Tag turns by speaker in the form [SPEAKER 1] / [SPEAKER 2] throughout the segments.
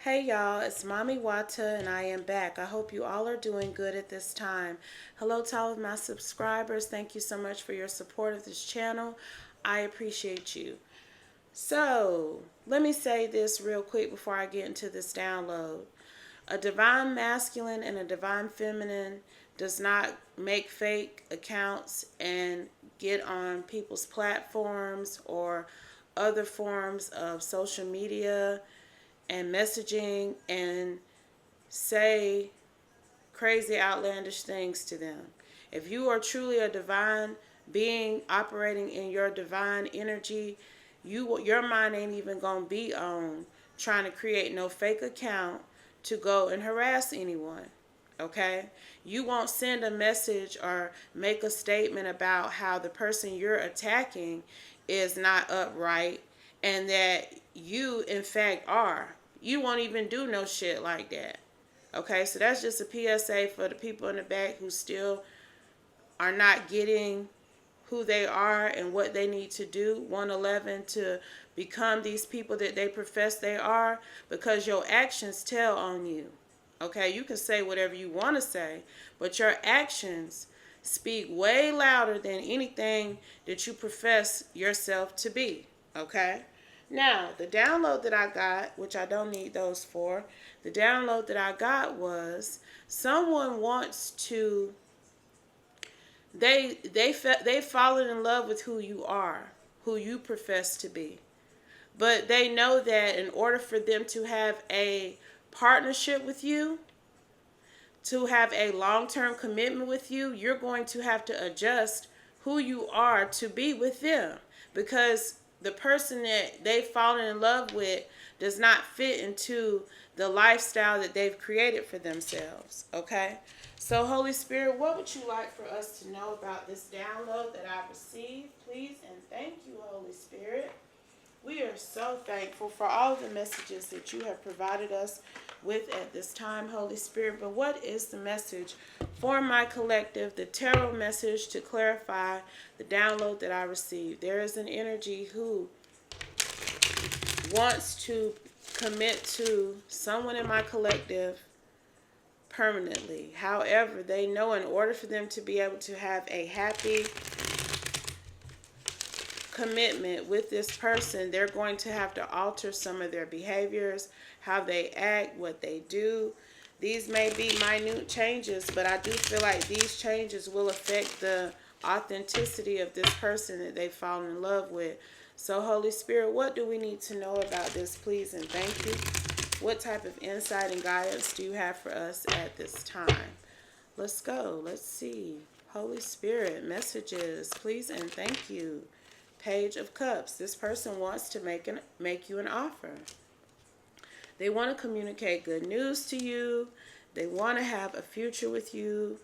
[SPEAKER 1] Hey y'all, it's Mami Wata and I am back. I hope you all are doing good at this time. Hello to all of my subscribers. Thank you so much for your support of this channel. I appreciate you. So, let me say this real quick before I get into this download. A divine masculine and a divine feminine does not make fake accounts and get on people's platforms or other forms of social media and messaging and say crazy, outlandish things to them. If you are truly a divine being operating in your divine energy, your mind ain't even gonna be on trying to create no fake account to go and harass anyone. Okay? You won't send a message or make a statement about how the person you're attacking is not upright and that you, in fact, are. You won't even do no shit like that. Okay, so that's just a PSA for the people in the back who still are not getting who they are and what they need to do, 111, to become these people that they profess they are, because your actions tell on you. Okay, you can say whatever you want to say, but your actions speak way louder than anything that you profess yourself to be. Okay? Now, the download that I got, which I don't need those for, the download that I got was someone wants to they've fallen in love with who you are, who you profess to be. But they know that in order for them to have a partnership with you, to have a long-term commitment with you, you're going to have to adjust who you are to be with them, because the person that they've fallen in love with does not fit into the lifestyle that they've created for themselves. Okay? So, Holy Spirit, what would you like for us to know about this download that I received? Please and thank you, Holy Spirit. We are so thankful for all of the messages that you have provided us with at this time, Holy Spirit. But what is the message for my collective, the tarot message to clarify the download that I received? There is an energy who wants to commit to someone in my collective permanently. However, they know in order for them to be able to have a happy commitment with this person, they're going to have to alter some of their behaviors, how they act, what they do. These may be minute changes, but I do feel like these changes will affect the authenticity of this person that they've fallen in love with. So, Holy Spirit, what do we need to know about this, please, and thank you? What type of insight and guidance do you have for us at this time? Let's go. Let's see. Holy Spirit, messages, please, and thank you. Page of Cups. This person wants to make you an offer. They want to communicate good news to you. They want to have a future with you.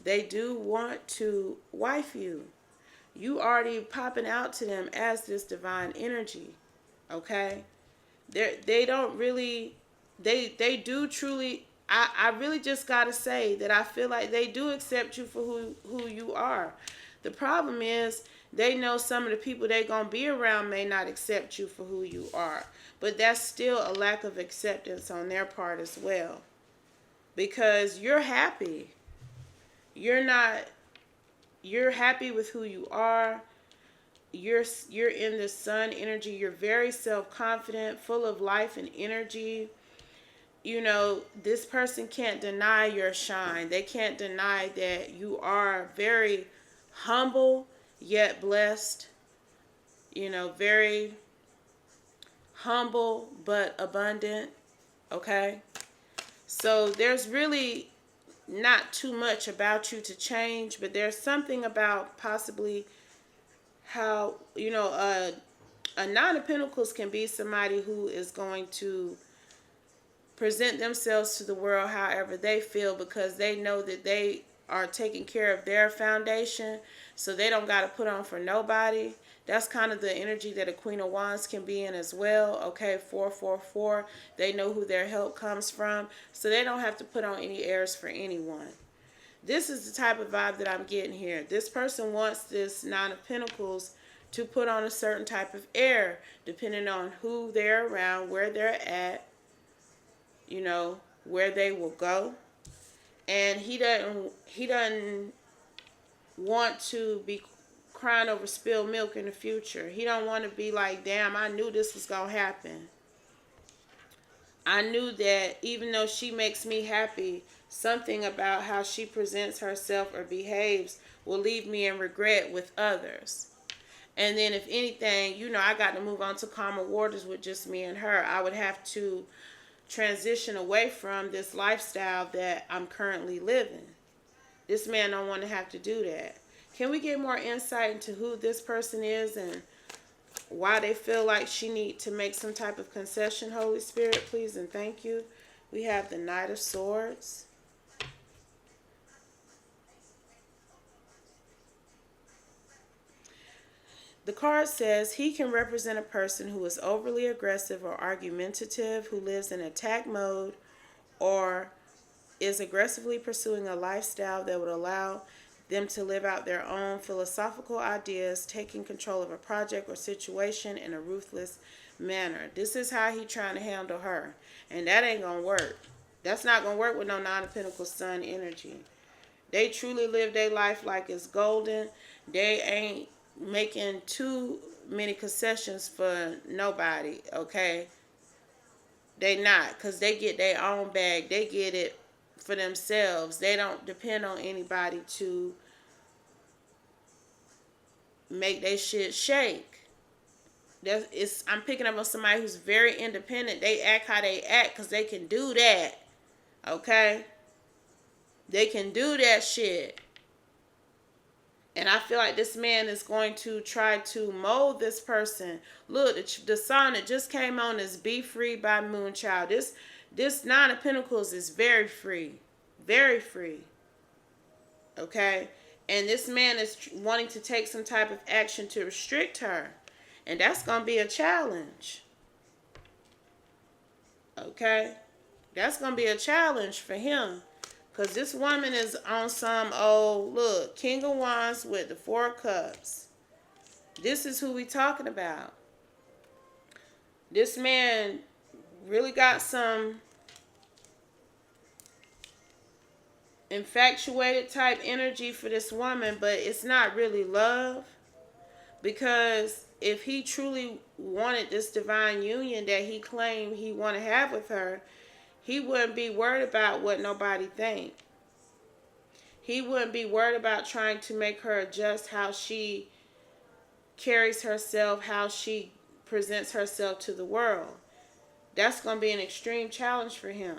[SPEAKER 1] They do want to wife you. You already popping out to them as this divine energy. Okay? They don't really, they do truly, I really just gotta say that I feel like they do accept you for who you are. The problem is they know some of the people they're gonna be around may not accept you for who you are. But that's still a lack of acceptance on their part as well. Because you're happy. You're not, you're happy with who you are. You're in the sun energy. You're very self-confident, full of life and energy. You know, this person can't deny your shine. They can't deny that you are very humble yet blessed. You know, very humble but abundant. Okay? So there's really not too much about you to change, but there's something about possibly how, you know, a Nine of Pentacles can be somebody who is going to present themselves to the world however they feel, because they know that they are taking care of their foundation, so they don't got to put on for nobody. That's kind of the energy that a Queen of Wands can be in as well. Okay, 444. They know who their help comes from, so they don't have to put on any airs for anyone. This is the type of vibe that I'm getting here. This person wants this Nine of Pentacles to put on a certain type of air, depending on who they're around, where they're at, where they will go. And he doesn't want to be crying over spilled milk in the future. He don't want to be like, damn, I knew this was gonna happen. I knew that even though she makes me happy, something about how she presents herself or behaves will leave me in regret with others. And then, if anything, I got to move on to calmer waters with just me and her. I would have to transition away from this lifestyle that I'm currently living. This man don't want to have to do that. Can we get more insight into who this person is and why they feel like she need to make some type of concession, Holy Spirit, please and thank you. We have the Knight of Swords. The card says he can represent a person who is overly aggressive or argumentative, who lives in attack mode, or is aggressively pursuing a lifestyle that would allow them to live out their own philosophical ideas, taking control of a project or situation in a ruthless manner. This is how he trying to handle her. And that ain't going to work. That's not going to work with no Nine of Pentacles Sun energy. They truly live their life like it's golden. They ain't making too many concessions for nobody, okay? They not, because they get their own bag. They get it for themselves. They don't depend on anybody to make their shit shake. I'm picking up on somebody who's very independent. They act how they act because they can do that. Okay? They can do that shit. And I feel like this man is going to try to mold this person. Look, the song that just came on is Be Free by Moonchild. This Nine of Pentacles is very free. Very free. Okay? And this man is wanting to take some type of action to restrict her. And that's going to be a challenge. Okay? That's going to be a challenge for him. Because this woman is on some look, King of Wands with the Four of Cups. This is who we talking about. This man really got some infatuated type energy for this woman, but it's not really love. Because if he truly wanted this divine union that he claimed he want to have with her, he wouldn't be worried about what nobody think. He wouldn't be worried about trying to make her adjust how she carries herself, how she presents herself to the world. That's going to be an extreme challenge for him.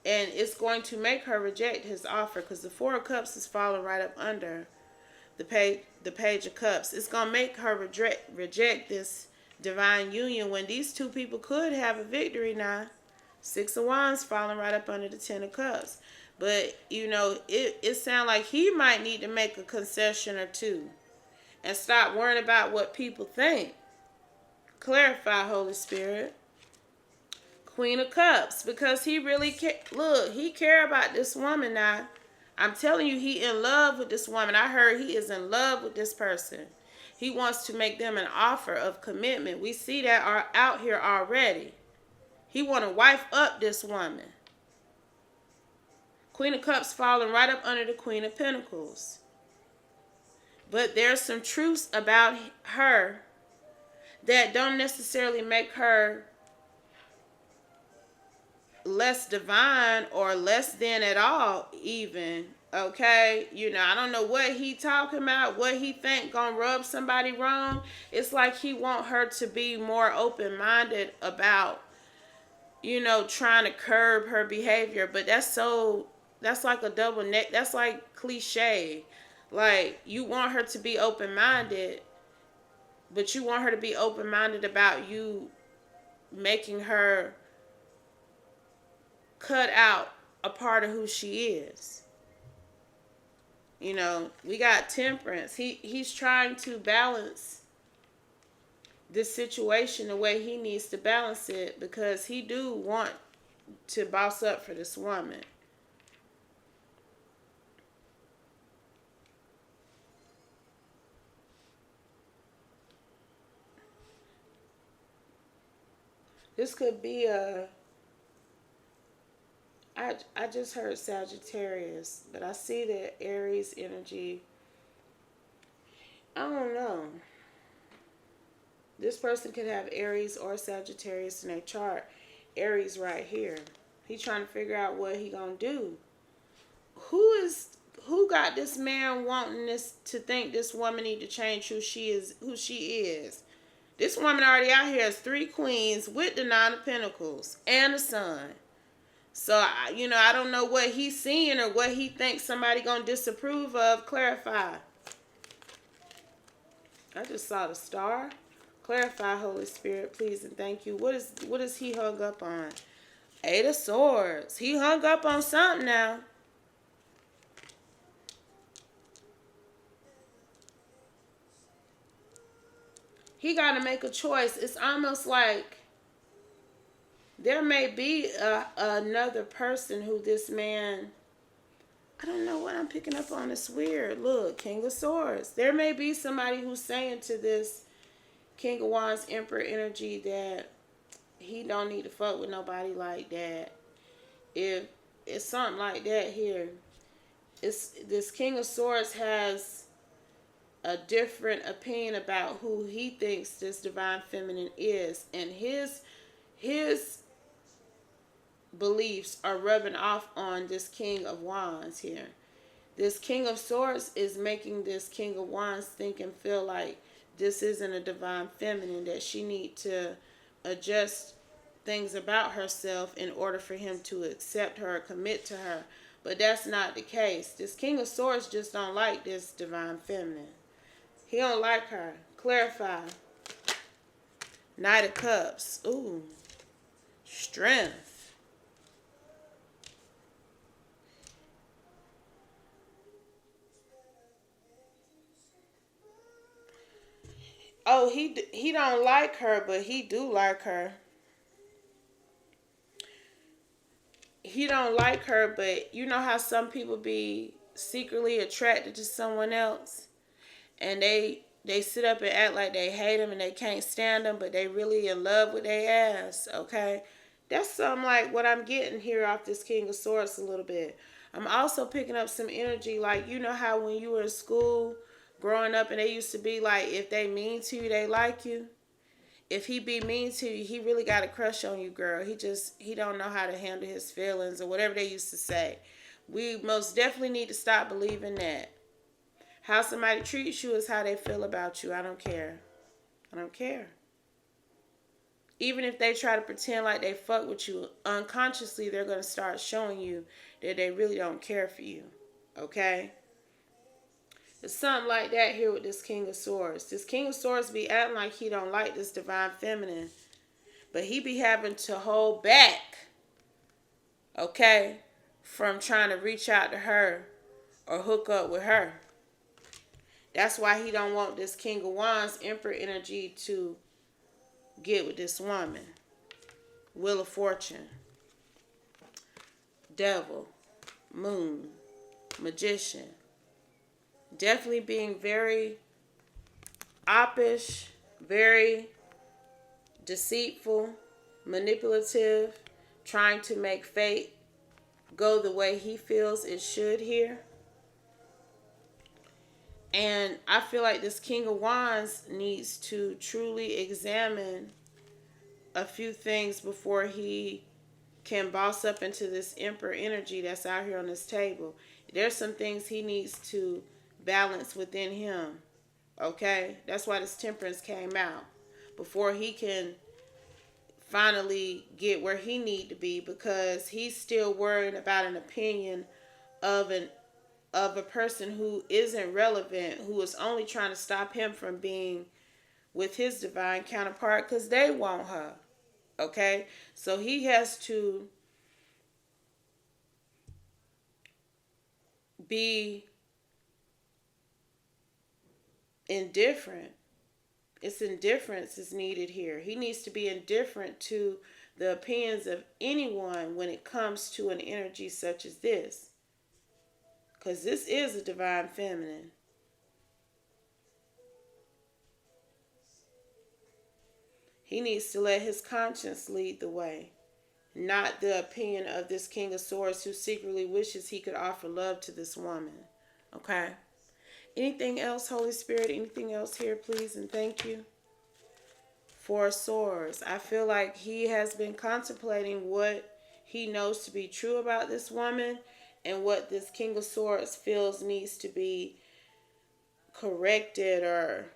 [SPEAKER 1] And it's going to make her reject his offer because the Four of Cups is falling right up under the Page of Cups. It's going to make her reject this divine union when these two people could have a victory now. Six of Wands falling right up under the Ten of Cups. But, it sounds like he might need to make a concession or two. And stop worrying about what people think. Clarify, Holy Spirit. Queen of Cups. Because he really he care about this woman now. I'm telling you, he in love with this woman. I heard he is in love with this person. He wants to make them an offer of commitment. We see that out here already. He want to wife up this woman. Queen of Cups falling right up under the Queen of Pentacles. But there's some truths about her that don't necessarily make her less divine or less than at all even. Okay? I don't know what he talking about, what he think gonna rub somebody wrong. It's like he want her to be more open-minded about, trying to curb her behavior. But that's like a double neck. That's like cliche. Like, you want her to be open-minded, but you want her to be open-minded about you making her cut out a part of who she is. We got Temperance. He's trying to balance this situation the way he needs to balance it because he do want to boss up for this woman. This could be a I just heard Sagittarius, but I see that Aries energy. I don't know. This person could have Aries or Sagittarius in their chart. Aries right here. He trying to figure out what he gonna do. Who is who got this man wanting this to think this woman need to change who she is. This woman already out here has 3 queens with the 9 of Pentacles and a sun. So I don't know what he's seeing or what he thinks somebody gonna disapprove of. Clarify. I just saw the star. Clarify, Holy Spirit, please and thank you. What is he hung up on? 8 of Swords. He hung up on something now. He got to make a choice. It's almost like there may be another person who this man. I don't know what I'm picking up on. It's weird. Look, King of Swords. There may be somebody who's saying to this King of Wands Emperor energy that he don't need to fuck with nobody like that. If it's something like that here, it's this King of Swords has a different opinion about who he thinks this divine feminine is, and his beliefs are rubbing off on this King of Wands here. This King of Swords is making this King of Wands think and feel like this isn't a divine feminine, that she need to adjust things about herself in order for him to accept her or commit to her. But that's not the case. This King of Swords just don't like this divine feminine. He don't like her. Clarify. Knight of Cups. Ooh. Strength. Oh, he don't like her, but he do like her. He don't like her, but you know how some people be secretly attracted to someone else, and they sit up and act like they hate them and they can't stand them, but they really in love with their ass. Okay, that's something like what I'm getting here off this King of Swords a little bit. I'm also picking up some energy, like you know how when you were in school growing up and they used to be like, if they mean to you, they like you. If he be mean to you, he really got a crush on you, girl. He don't know how to handle his feelings or whatever they used to say. We most definitely need to stop believing that. How somebody treats you is how they feel about you. I don't care. I don't care. Even if they try to pretend like they fuck with you, unconsciously they're going to start showing you that they really don't care for you. Okay? It's something like that here with this King of Swords. This King of Swords be acting like he don't like this divine feminine, but he be having to hold back, okay, from trying to reach out to her or hook up with her. That's why he don't want this King of Wands Emperor energy to get with this woman. Wheel of Fortune. Devil. Moon. Magician. Definitely being very oppish, very deceitful, manipulative, trying to make fate go the way he feels it should here. And I feel like this King of Wands needs to truly examine a few things before he can boss up into this Emperor energy that's out here on this table. There's some things he needs to balance within him. Okay? That's why this Temperance came out. Before he can finally get where he need to be, because he's still worried about an opinion of a person who isn't relevant, who is only trying to stop him from being with his divine counterpart because they want her. Okay? So he has to be indifferent. It's indifference is needed here. He needs to be indifferent to the opinions of anyone when it comes to an energy such as this. Because this is a divine feminine. He needs to let his conscience lead the way not the opinion of this King of Swords who secretly wishes he could offer love to this woman. Okay? Anything else, Holy Spirit? Anything else here, please? And thank you. Four Swords. I feel like he has been contemplating what he knows to be true about this woman and what this King of Swords feels needs to be corrected or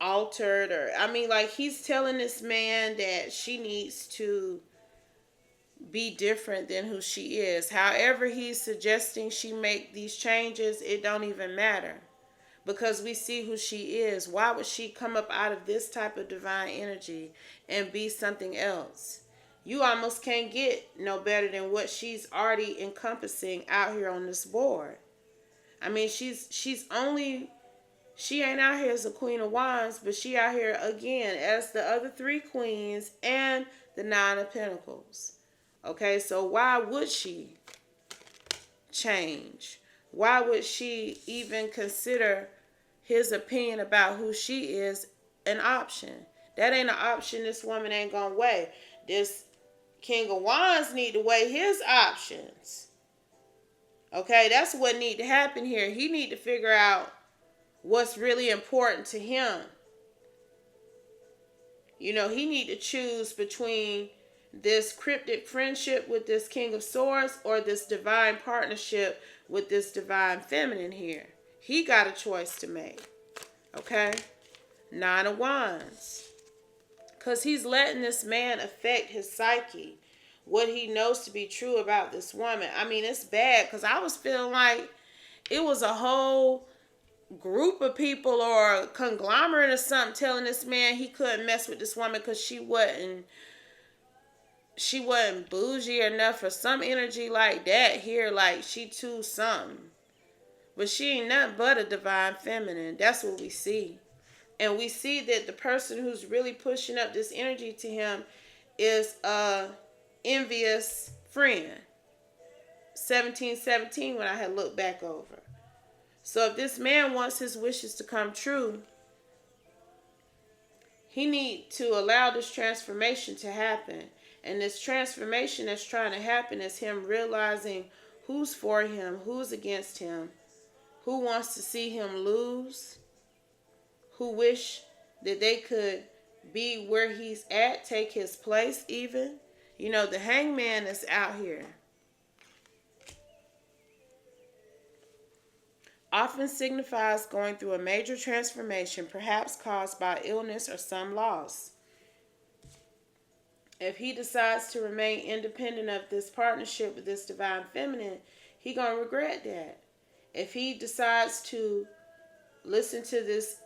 [SPEAKER 1] altered. Or I mean, like, he's telling this man that she needs to be different than who she is. However he's suggesting she make these changes, it don't even matter. Because we see who she is. Why would she come up out of this type of divine energy and be something else? You almost can't get no better than what she's already encompassing out here on this board. I mean, she ain't out here as a Queen of Wands, but she out here again as the other three queens and the Nine of Pentacles. Okay, so why would she change? Why would she even consider his opinion about who she is an option? That ain't an option this woman ain't gonna weigh. This King of Wands need to weigh his options. Okay, that's what need to happen here. He need to figure out what's really important to him. You know, he need to choose between this cryptic friendship with this King of Swords or this divine partnership with this divine feminine here. He got a choice to make. Okay? Nine of Wands. Because he's letting this man affect his psyche. What he knows to be true about this woman. I mean, it's bad because I was feeling like it was a whole group of people or a conglomerate or something telling this man he couldn't mess with this woman because she wasn't bougie enough or some energy like that here, like she too something. But she ain't nothing but a divine feminine. That's what we see. And we see that the person who's really pushing up this energy to him is a envious friend. 1717 when I had looked back over. So if this man wants his wishes to come true, he need to allow this transformation to happen. And this transformation that's trying to happen is him realizing who's for him, who's against him, who wants to see him lose, who wish that they could be where he's at, take his place even. You know, the hangman is out here. Often signifies going through a major transformation, perhaps caused by illness or some loss. If he decides to remain independent of this partnership with this divine feminine, he gonna regret that. If he decides to listen to this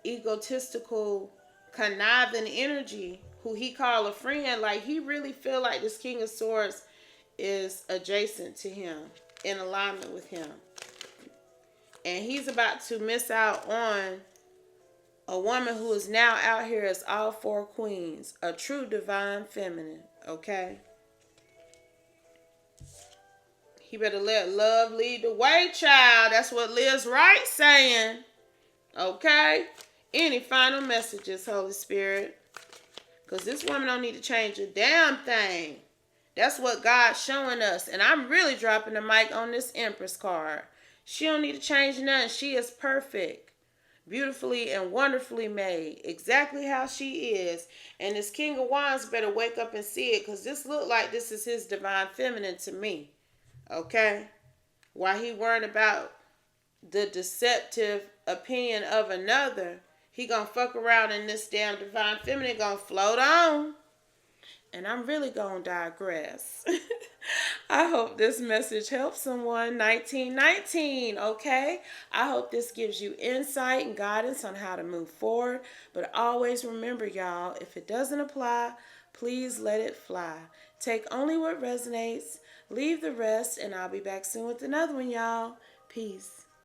[SPEAKER 1] egotistical, conniving energy, who he call a friend, like he really feel like this King of Swords is adjacent to him, in alignment with him. And he's about to miss out on a woman who is now out here as all four queens. A true divine feminine. Okay? He better let love lead the way, child. That's what Liz Wright's saying. Okay? Any final messages, Holy Spirit? Because this woman don't need to change a damn thing. That's what God's showing us. And I'm really dropping the mic on this Empress card. She don't need to change nothing. She is perfect. Beautifully and wonderfully made. Exactly how she is. And this King of Wands better wake up and see it. Because this look like this is his divine feminine to me. Okay? While he worried about the deceptive opinion of another, he gonna fuck around in this damn divine feminine gonna float on. And I'm really gonna digress. I hope this message helps someone. 1919, okay? I hope this gives you insight and guidance on how to move forward. But always remember, y'all, if it doesn't apply, please let it fly. Take only what resonates, leave the rest, and I'll be back soon with another one, y'all. Peace.